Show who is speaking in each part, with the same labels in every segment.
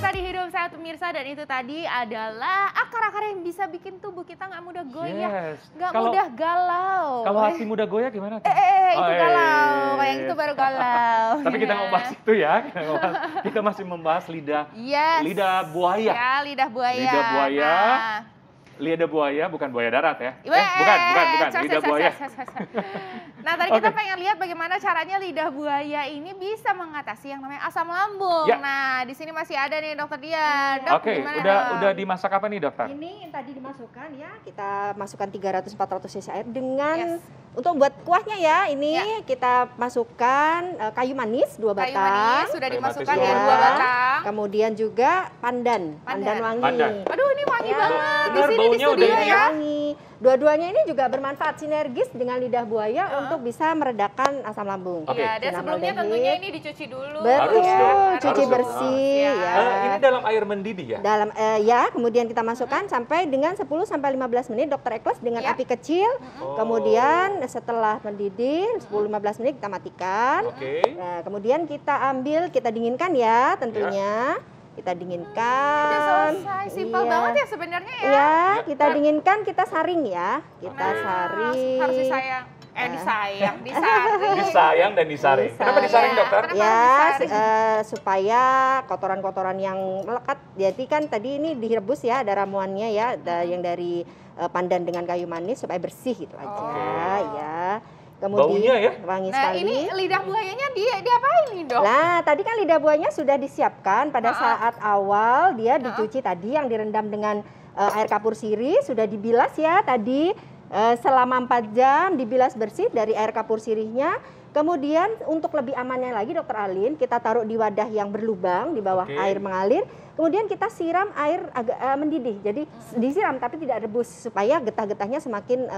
Speaker 1: kita di Hidup Sehat pemirsa, dan itu tadi adalah akar-akar yang bisa bikin tubuh kita nggak mudah goyah, nggak mudah galau.
Speaker 2: Kalau hati mudah goyah gimana?
Speaker 1: Itu galau, yang itu baru galau.
Speaker 2: Tapi kita nggak bahas itu ya, kita masih membahas lidah buaya.
Speaker 1: Ya, lidah buaya.
Speaker 2: Lidah buaya. Lidah buaya bukan buaya darat ya? Bukan. Lidah buaya.
Speaker 1: Nah, tadi kita pengen lihat bagaimana caranya lidah buaya ini bisa mengatasi yang namanya asam lambung.
Speaker 2: Ya.
Speaker 1: Nah, di sini masih ada nih Dokter Dian. Dok,
Speaker 2: Oke,
Speaker 1: gimana,
Speaker 2: udah dimasak apa nih dokter?
Speaker 3: Ini yang tadi dimasukkan ya, kita masukkan 300-400 cc air dengan untuk buat kuahnya ya. Ini kita masukkan kayu manis 2 batang.
Speaker 1: Kayu manis sudah dimasukkan ya, 2 batang.
Speaker 3: Kemudian juga pandan wangi.
Speaker 1: Aduh, ini wangi banget.
Speaker 2: Benar, baunya udah ini ya.
Speaker 3: Wangi. Dua-duanya ini juga bermanfaat sinergis dengan lidah buaya untuk bisa meredakan asam lambung.
Speaker 1: Iya, dan sebelumnya tentunya ini dicuci dulu.
Speaker 3: Betul,
Speaker 2: Harus
Speaker 3: cuci
Speaker 2: dong.
Speaker 3: bersih ya.
Speaker 2: Ini dalam air mendidih ya?
Speaker 3: Dalam kemudian kita masukkan sampai dengan 10 sampai 15 menit Dokter Ekles dengan api kecil. Kemudian setelah mendidih 10-15 menit kita matikan. Nah, kemudian kita ambil, kita dinginkan ya tentunya. Kita dinginkan.
Speaker 1: Udah selesai, simpel banget ya sebenarnya ya.
Speaker 3: Iya, kita dinginkan, kita saring ya. Kita saring.
Speaker 1: Harus disayang. Disaring.
Speaker 2: Disayang dan disaring. Kenapa disaring dokter?
Speaker 3: Supaya kotoran-kotoran yang melekat. Jadi kan tadi ini direbus ya, ada ramuannya ya, yang dari pandan dengan kayu manis supaya bersih gitu aja ya. Kemudian
Speaker 2: baunya ya?
Speaker 3: Wangi
Speaker 1: nah,
Speaker 3: sekali.
Speaker 1: Ini lidah buayanya diapain nih dok?
Speaker 3: Nah, tadi kan lidah buayanya sudah disiapkan pada saat awal dia dicuci tadi yang direndam dengan air kapur sirih, sudah dibilas ya tadi selama 4 jam dibilas bersih dari air kapur sirihnya. Kemudian untuk lebih amannya lagi Dokter Alin, kita taruh di wadah yang berlubang di bawah air mengalir. Kemudian kita siram air agak mendidih. Jadi disiram tapi tidak rebus supaya getah-getahnya semakin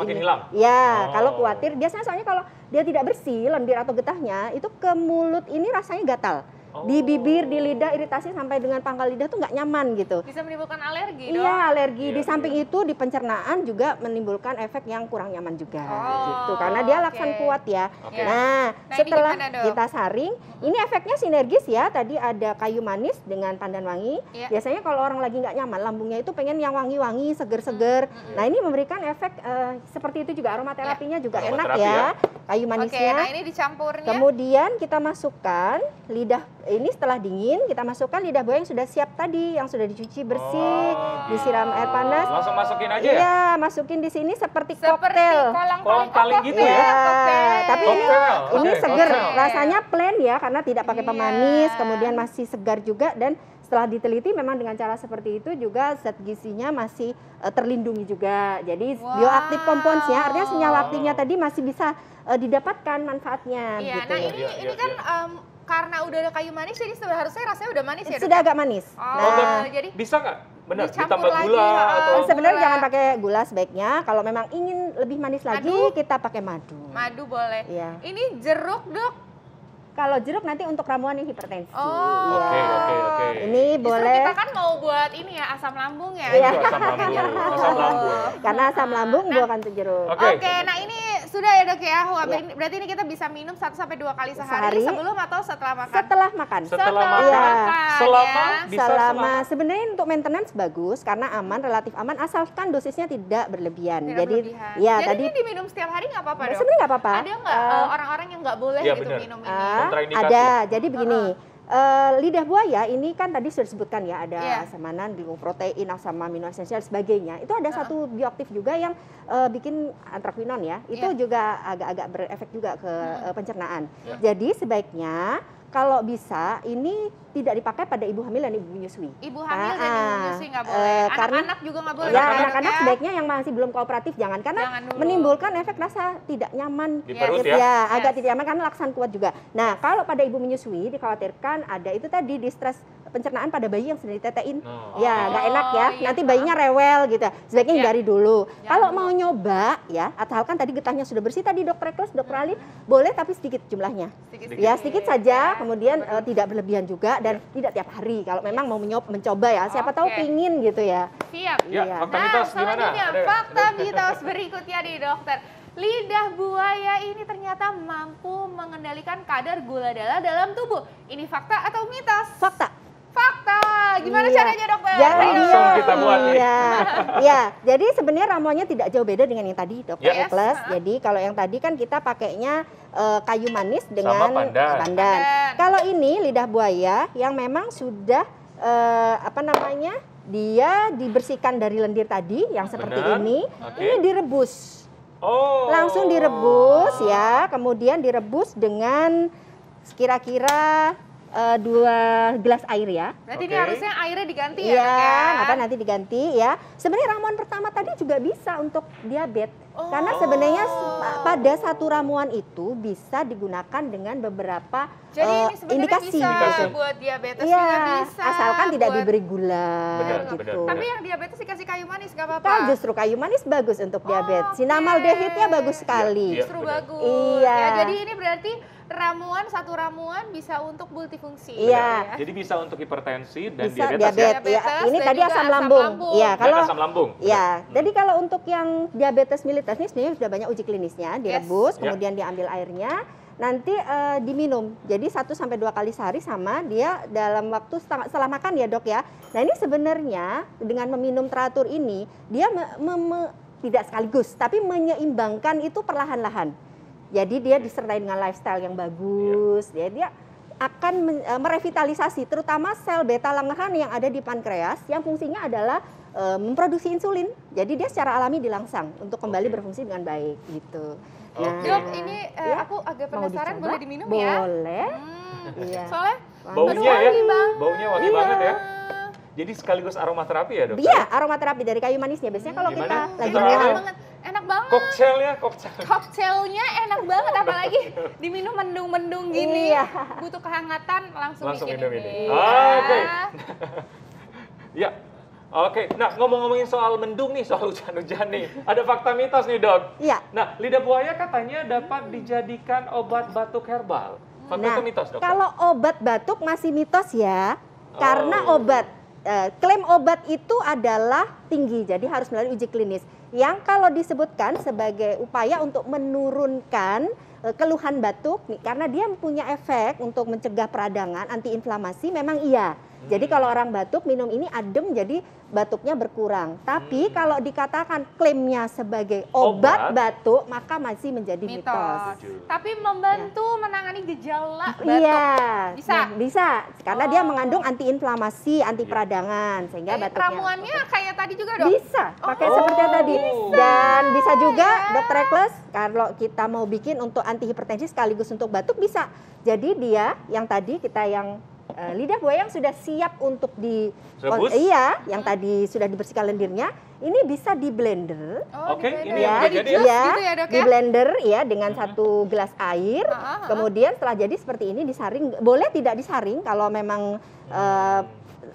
Speaker 2: hilang.
Speaker 3: Ya, kalau khawatir biasanya soalnya kalau dia tidak bersih lendir atau getahnya itu ke mulut ini rasanya gatal. Di bibir, di lidah iritasi sampai dengan pangkal lidah tuh nggak nyaman gitu.
Speaker 1: Bisa menimbulkan alergi dong?
Speaker 3: Iya, alergi. Di samping itu di pencernaan juga menimbulkan efek yang kurang nyaman juga gitu. Karena dia laksan kuat ya. Nah, setelah kita saring, ini efeknya sinergis ya. Tadi ada kayu manis dengan pandan wangi. Biasanya kalau orang lagi nggak nyaman lambungnya itu pengen yang wangi-wangi, seger-seger. Nah, ini memberikan efek seperti itu juga, aromaterapinya juga enak ya. Kayu manisnya.
Speaker 1: Nah ini dicampurnya.
Speaker 3: Kemudian kita masukkan lidah ini setelah dingin, kita masukkan lidah buaya yang sudah siap tadi, yang sudah dicuci bersih, disiram air panas.
Speaker 2: Langsung masukin aja ya?
Speaker 3: Iya, masukin di sini seperti koktail.
Speaker 2: Kolang-kaling gitu ya?
Speaker 3: Tapi ini seger, rasanya plain ya, karena tidak pakai pemanis, kemudian masih segar juga, dan setelah diteliti memang dengan cara seperti itu juga zat gizinya masih terlindungi juga. Jadi bioaktif compounds-nya, artinya senyawa aktifnya tadi masih bisa didapatkan manfaatnya.
Speaker 1: Iya,
Speaker 3: gitu.
Speaker 1: nah ini kan karena udah ada kayu manis, jadi harusnya rasanya udah manis ya?
Speaker 3: Sudah agak manis.
Speaker 1: Jadi
Speaker 2: bisa nggak? Benar,
Speaker 1: dicampur
Speaker 2: ditambah gula atau?
Speaker 3: Sebenarnya jangan pakai gula sebaiknya. Kalau memang ingin lebih manis lagi, kita pakai madu.
Speaker 1: Madu boleh.
Speaker 3: Iya.
Speaker 1: Ini jeruk dok?
Speaker 3: Kalau jeruk nanti untuk ramuan yang hipertensi.
Speaker 2: Oke.
Speaker 3: Ini boleh.
Speaker 1: Kita kan mau buat ini ya, asam lambung ya.
Speaker 3: Iya.
Speaker 2: Asam lambung.
Speaker 3: Karena asam lambung bukan untuk jeruk.
Speaker 1: Oke, nah ini sudah ya dok ya. Berarti ini kita bisa minum 1 sampai 2 kali sehari sebelum atau setelah makan?
Speaker 3: Setelah makan.
Speaker 2: Setelah makan.
Speaker 3: Selama sebenarnya untuk maintenance bagus karena aman, relatif aman asalkan dosisnya tidak berlebihan. Jadi
Speaker 1: tadi ini diminum setiap hari nggak apa-apa dok?
Speaker 3: Sebenarnya nggak apa-apa.
Speaker 1: Ada nggak orang-orang yang nggak boleh gitu minum ini?
Speaker 3: Ada, jadi begini, lidah buaya ini kan tadi sudah disebutkan ya, ada asam mengandung protein, asam amino esensial sebagainya. Itu ada satu bioaktif juga yang bikin antraquinon ya, itu juga agak-agak berefek juga ke pencernaan. Jadi sebaiknya kalau bisa ini tidak dipakai pada ibu hamil dan ibu menyusui.
Speaker 1: Ibu hamil dan ibu menyusui nggak boleh. Anak-anak juga nggak boleh.
Speaker 3: Ya, anak-anak sebaiknya yang masih belum kooperatif jangan, karena menimbulkan efek rasa tidak nyaman
Speaker 2: di perut ya.
Speaker 3: Agak tidak nyaman karena laksan kuat juga. Nah, kalau pada ibu menyusui dikhawatirkan ada itu tadi distres pencernaan pada bayi yang sedang ditetein. Ya, nggak enak ya. Nanti bayinya rewel gitu. Sebaiknya hindari dulu. Kalau mau nyoba ya, asalkan tadi getahnya sudah bersih tadi Dokter Ekles, Dokter Alin, boleh tapi sedikit jumlahnya. Sedikit saja, kemudian tidak berlebihan juga dan tidak tiap hari. Kalau memang mau mencoba ya, siapa tahu pingin gitu ya.
Speaker 1: Siap.
Speaker 2: Fakta mitos gimana?
Speaker 1: Fakta mitos berikutnya nih dokter. Lidah buaya ini ternyata mampu mengendalikan kadar gula darah dalam tubuh. Ini fakta atau mitos?
Speaker 3: Fakta.
Speaker 1: Fakta. gimana caranya dokter?
Speaker 3: Jadi,
Speaker 2: langsung kita buat nih.
Speaker 3: Iya, jadi sebenarnya ramuannya tidak jauh beda dengan yang tadi dokter Ekles. Jadi kalau yang tadi kan kita pakainya kayu manis dengan pandan. Kalau ini lidah buaya yang memang sudah dia dibersihkan dari lendir tadi yang seperti ini direbus. Langsung direbus ya, kemudian direbus dengan kira-kira 2 gelas air ya.
Speaker 1: Berarti ini harusnya airnya diganti ya?
Speaker 3: Iya, nanti diganti ya. Sebenarnya ramuan pertama tadi juga bisa untuk diabetes. Karena sebenarnya pada satu ramuan itu bisa digunakan dengan beberapa indikasi.
Speaker 1: Bisa buat diabetes
Speaker 3: juga
Speaker 1: bisa.
Speaker 3: Asalkan tidak diberi gula gitu.
Speaker 1: Tapi yang diabetes dikasih kayu manis gak apa-apa?
Speaker 3: Justru kayu manis bagus untuk diabetes. Sinamaldehidnya bagus sekali.
Speaker 1: Justru bagus.
Speaker 3: Iya.
Speaker 1: Ya, jadi ini berarti satu ramuan bisa untuk multifungsi.
Speaker 3: Iya.
Speaker 2: Jadi bisa untuk hipertensi dan
Speaker 3: bisa
Speaker 2: diabetes.
Speaker 3: Ya. Ini tadi asam lambung. Iya,
Speaker 2: kalau asam lambung.
Speaker 3: Iya. Jadi kalau untuk yang diabetes mellitus ini sebenarnya sudah banyak uji klinisnya, direbus, kemudian diambil airnya, nanti diminum. Jadi 1 sampai 2 kali sehari sama dia dalam waktu setelah makan ya, Dok ya. Nah, ini sebenarnya dengan meminum teratur ini dia tidak sekaligus tapi menyeimbangkan itu perlahan-lahan. Jadi dia disertai dengan lifestyle yang bagus, dia akan merevitalisasi terutama sel beta Langerhans yang ada di pankreas yang fungsinya adalah memproduksi insulin. Jadi dia secara alami dirangsang untuk kembali berfungsi dengan baik gitu.
Speaker 1: Nah, Dok, ini aku agak penasaran, boleh diminum ya?
Speaker 3: Boleh.
Speaker 1: Soalnya
Speaker 2: baunya baunya wangi banget ya. Jadi sekaligus aromaterapi ya, Dok?
Speaker 3: Iya, aromaterapi dari kayu manisnya. Biasanya kalau kita lagi
Speaker 1: enak banget. Koktelnya enak banget, apalagi diminum mendung-mendung gini. Butuh kehangatan, langsung bikin ini.
Speaker 2: Oke. Ya. Oke, nah ngomongin soal mendung nih, soal hujan-hujan nih. Ada fakta mitos nih, Dok.
Speaker 3: Iya.
Speaker 2: Nah, lidah buaya katanya dapat dijadikan obat batuk herbal. Fakta itu mitos, Dok?
Speaker 3: Kalau obat batuk masih mitos ya. Karena klaim obat itu adalah tinggi, jadi harus melalui uji klinis. Yang kalau disebutkan sebagai upaya untuk menurunkan keluhan batuk, karena dia punya efek untuk mencegah peradangan, antiinflamasi, memang iya. Jadi kalau orang batuk minum ini adem, jadi batuknya berkurang. Tapi kalau dikatakan klaimnya sebagai obat batuk, maka masih menjadi mitos.
Speaker 1: Tapi membantu menangani gejala batuk.
Speaker 3: Iya,
Speaker 1: bisa.
Speaker 3: Karena dia mengandung antiinflamasi, anti peradangan, sehingga batuknya.
Speaker 1: Ramuannya kayak tadi juga, Dok?
Speaker 3: Bisa, pakai seperti yang tadi. Dan bisa juga, Dokter Ekles, kalau kita mau bikin untuk anti hipertensi sekaligus untuk batuk bisa. Jadi dia yang tadi kita yang lidah buaya yang sudah siap untuk
Speaker 2: rebus?
Speaker 3: Iya, yang tadi sudah dibersihkan lendirnya, ini bisa di blender.
Speaker 2: Ini
Speaker 3: ya,
Speaker 2: jadi
Speaker 3: gitu ya, Dok, di blender ya dengan 1 gelas air. Kemudian setelah jadi seperti ini disaring, boleh tidak disaring kalau memang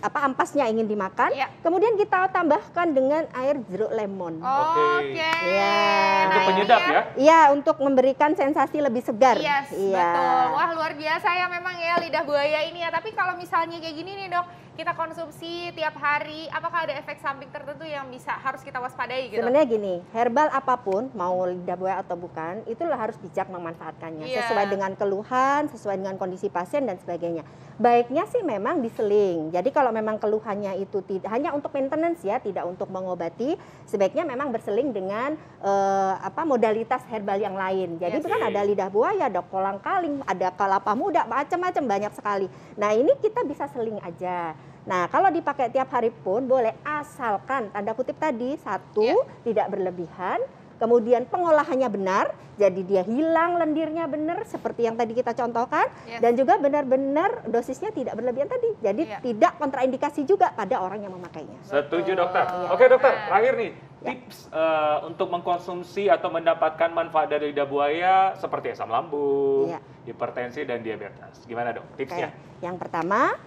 Speaker 3: ampasnya ingin dimakan. Kemudian kita tambahkan dengan air jeruk lemon.
Speaker 2: Ya. Untuk penyedap ya?
Speaker 3: Iya, untuk memberikan sensasi lebih segar.
Speaker 1: Betul. Wah, luar biasa ya memang ya lidah buaya ini ya. Tapi kalau misalnya kayak gini nih, Dok, kita konsumsi tiap hari, apakah ada efek samping tertentu yang harus kita waspadai gitu?
Speaker 3: Sebenarnya gini, herbal apapun, mau lidah buaya atau bukan, itulah harus bijak memanfaatkannya. Sesuai dengan keluhan, sesuai dengan kondisi pasien dan sebagainya. Baiknya sih memang diseling. Jadi kalau memang keluhannya itu hanya untuk maintenance ya, tidak untuk mengobati, sebaiknya memang berseling dengan modalitas herbal yang lain. Jadi itu kan ada lidah buaya, ada kolang-kaling, ada kelapa muda, macam-macam banyak sekali. Nah, ini kita bisa seling aja. Nah, kalau dipakai tiap hari pun boleh, asalkan tanda kutip tadi, tidak berlebihan, kemudian pengolahannya benar, jadi dia hilang lendirnya benar seperti yang tadi kita contohkan, dan juga benar-benar dosisnya tidak berlebihan tadi, jadi tidak kontraindikasi juga pada orang yang memakainya.
Speaker 2: Setuju, Dokter. Oke, Dokter, terakhir nih, tips untuk mengkonsumsi atau mendapatkan manfaat dari lidah buaya seperti asam lambung, hipertensi, dan diabetes. Gimana, Dok, tipsnya?
Speaker 3: Yang pertama,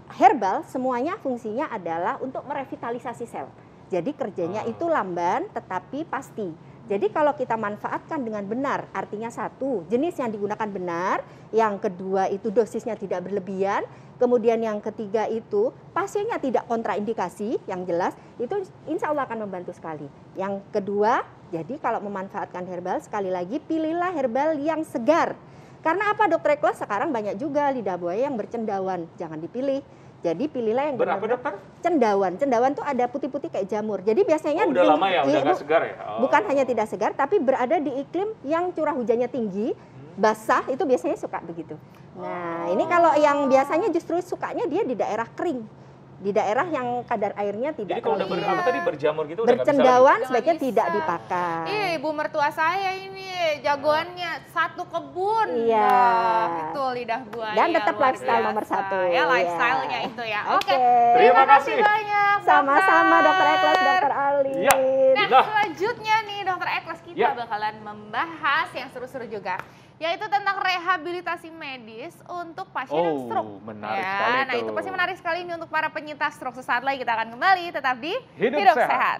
Speaker 3: herbal semuanya fungsinya adalah untuk merevitalisasi sel. Jadi kerjanya itu lamban tetapi pasti. Jadi kalau kita manfaatkan dengan benar, artinya 1, jenis yang digunakan benar, yang kedua itu dosisnya tidak berlebihan, kemudian yang ketiga itu pasiennya tidak kontraindikasi, yang jelas itu insya Allah akan membantu sekali. Yang kedua, jadi kalau memanfaatkan herbal, sekali lagi pilihlah herbal yang segar. Karena apa, Dokter Ekles? Sekarang banyak juga lidah buaya yang bercendawan, jangan dipilih. Jadi pilihlah yang
Speaker 2: Berapa
Speaker 3: benar-benar
Speaker 2: dokter?
Speaker 3: cendawan. Cendawan tuh ada putih-putih kayak jamur. Jadi biasanya
Speaker 2: Udah lama ya, udah nggak segar ya?
Speaker 3: Bukan hanya tidak segar, tapi berada di iklim yang curah hujannya tinggi, basah, itu biasanya suka begitu. Nah, ini kalau yang biasanya justru sukanya dia di daerah kering, di daerah yang kadar airnya tidak.
Speaker 2: Jadi kalau udah berjamur gitu udah nggak bisa
Speaker 3: bercendawan
Speaker 1: lagi.
Speaker 3: sebaiknya
Speaker 1: Udah nggak
Speaker 3: tidak
Speaker 1: bisa.
Speaker 3: dipakai.
Speaker 1: Ibu mertua saya ini jagoannya satu kebun.
Speaker 3: Iya.
Speaker 1: Nah, itu lidah buaya.
Speaker 3: Dan tetap
Speaker 1: luar
Speaker 3: lifestyle
Speaker 1: biasa.
Speaker 3: nomor 1.
Speaker 1: Ya, lifestyle-nya itu ya. Oke.
Speaker 3: Oke.
Speaker 1: Terima kasih banyak.
Speaker 3: Sama-sama Dokter Eklas, Dokter Ali.
Speaker 2: Iya.
Speaker 1: Nah,
Speaker 2: Nah.
Speaker 1: selanjutnya nih Dokter Eklas kita
Speaker 2: Ya.
Speaker 1: bakalan membahas yang seru-seru juga, yaitu tentang rehabilitasi medis untuk pasien yang stroke.
Speaker 2: Menarik
Speaker 1: Ya,
Speaker 2: sekali
Speaker 1: nah
Speaker 2: tuh.
Speaker 1: itu pasti menarik sekali ini untuk para penyintas stroke. Sesaat lagi kita akan kembali tetap di
Speaker 2: Hidup Sehat.
Speaker 1: Sehat.